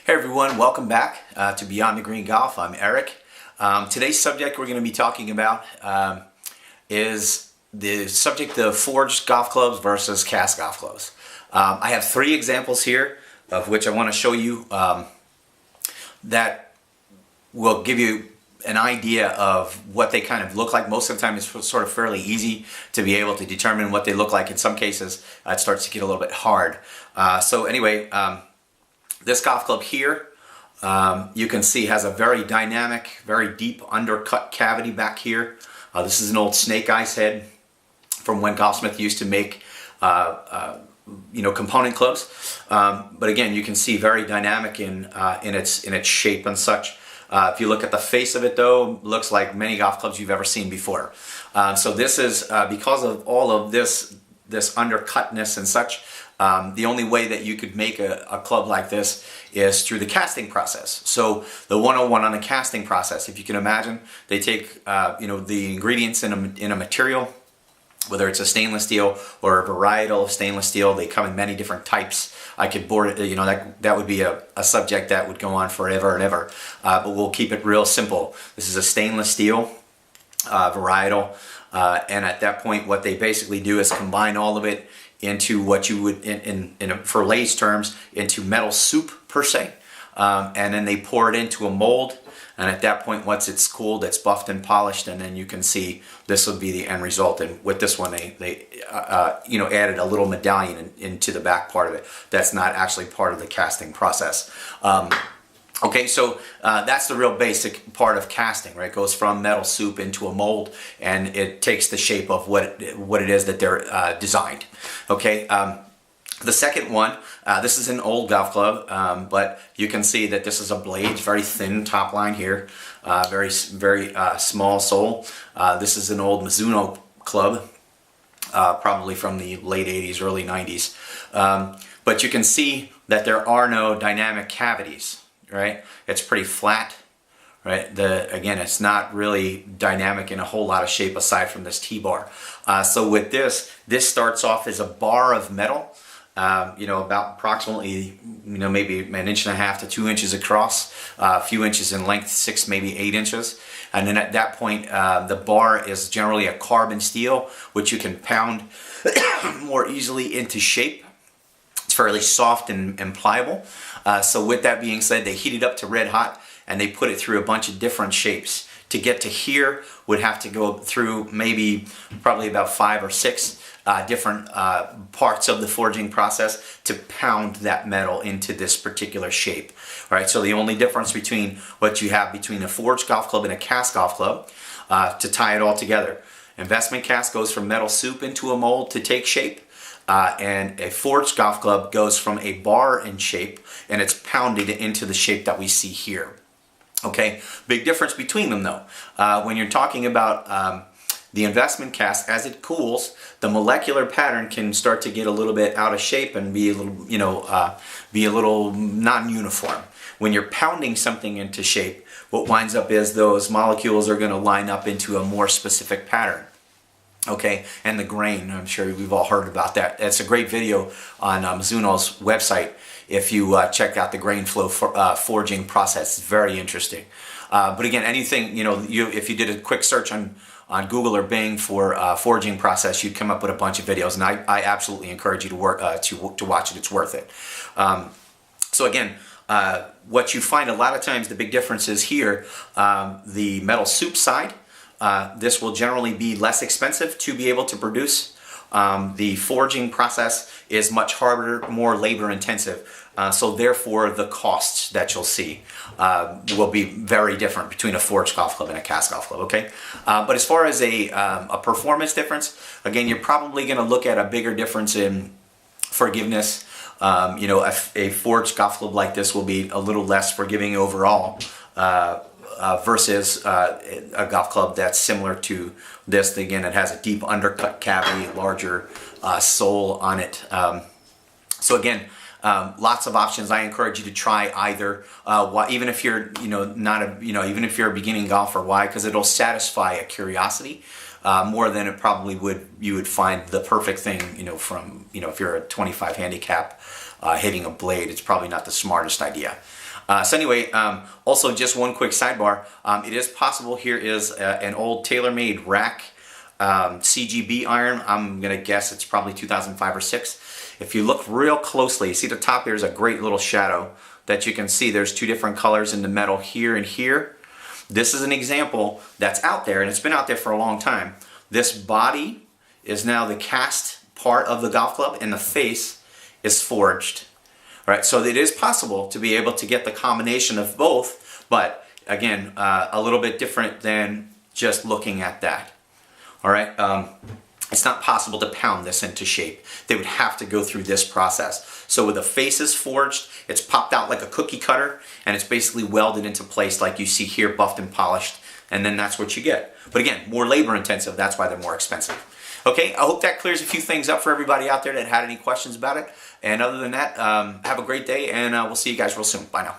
Hey everyone, welcome back to Beyond the Green Golf. I'm Eric. Today's subject we're going to be talking about is the subject of forged golf clubs versus cast golf clubs. I have three examples here of which I want to show you that will give you an idea of what they kind of look like. Most of the time it's sort of fairly easy to be able to determine what they look like. In some cases it starts to get a little bit hard. This golf club here, you can see has a very dynamic, very deep undercut cavity back here. This is an old snake eyes head from when Golfsmith used to make component clubs. But again, you can see very dynamic in its shape and such. If you look at the face of it though, it looks like many golf clubs you've ever seen before. So this is because of all of this undercutness and such. The only way that you could make a club like this is through the casting process. So the 101 on the casting process, if you can imagine, they take the ingredients in a material, whether it's a stainless steel or a varietal of stainless steel. They come in many different types. I could board it, that would be a subject that would go on forever and ever, but we'll keep it real simple. This is a stainless steel varietal, and at that point what they basically do is combine all of it into what you would, for lay's terms, into metal soup per se, and then they pour it into a mold, and at that point once it's cooled, it's buffed and polished, and then you can see this would be the end result. And with this one they added a little medallion into the back part of it. That's not actually part of the casting process. Okay, so that's the real basic part of casting, right? It goes from metal soup into a mold, and it takes the shape of what it is that they're designed. Okay, the second one, this is an old golf club, but you can see that this is a blade. It's very thin top line here, very small sole. This is an old Mizuno club, probably from the late 80s, early 90s. But you can see that there are no dynamic cavities. Right, it's pretty flat. Right, again, it's not really dynamic in a whole lot of shape aside from this T-bar. So with this starts off as a bar of metal, about approximately, maybe an inch and a half to 2 inches across, a few inches in length, 6, maybe 8 inches. And then at that point, the bar is generally a carbon steel, which you can pound more easily into shape. It's fairly soft and pliable. So with that being said, they heat it up to red hot and they put it through a bunch of different shapes. To get to here would have to go through probably about 5 or 6 different parts of the forging process to pound that metal into this particular shape. All right, so the only difference between what you have between a forged golf club and a cast golf club, to tie it all together, investment cast goes from metal soup into a mold to take shape. And a forged golf club goes from a bar in shape and it's pounded into the shape that we see here. Okay, big difference between them though. When you're talking about the investment cast, as it cools, the molecular pattern can start to get a little bit out of shape and be a little non-uniform. When you're pounding something into shape, what winds up is those molecules are going to line up into a more specific pattern. Okay, and the grain, I'm sure we've all heard about that. It's a great video on Mizuno's website if you check out the grain flow forging process. It's very interesting. But again, anything, if you did a quick search on Google or Bing for forging process, you'd come up with a bunch of videos, and I absolutely encourage you to watch it. It's worth it. So again, what you find a lot of times, the big difference is here, the metal soup side. This will generally be less expensive to be able to produce. The forging process is much harder, more labor intensive. So therefore the costs that you'll see will be very different between a forged golf club and a cast golf club, okay? But as far as a performance difference, again, you're probably going to look at a bigger difference in forgiveness. A forged golf club like this will be a little less forgiving overall. Versus a golf club that's similar to this. Again, it has a deep undercut cavity, larger sole on it. So again, lots of options. I encourage you to try either, even if you're even if you're a beginning golfer. Why? Because it'll satisfy a curiosity more than it probably would. You would find the perfect thing. If you're a 25 handicap hitting a blade, it's probably not the smartest idea. So anyway, also just one quick sidebar. It is possible here is an old TaylorMade rack CGB iron. I'm gonna guess it's probably 2005 or 6. If you look real closely, you see the top there's a great little shadow that you can see. There's two different colors in the metal here and here. This is an example that's out there, and it's been out there for a long time. This body is now the cast part of the golf club, and the face is forged. All right, so it is possible to be able to get the combination of both, but again, a little bit different than just looking at that. All right, it's not possible to pound this into shape. They would have to go through this process. So with the faces forged, it's popped out like a cookie cutter, and it's basically welded into place like you see here, buffed and polished, and then that's what you get. But again, more labor intensive, that's why they're more expensive. Okay, I hope that clears a few things up for everybody out there that had any questions about it. And other than that, have a great day, and we'll see you guys real soon. Bye now.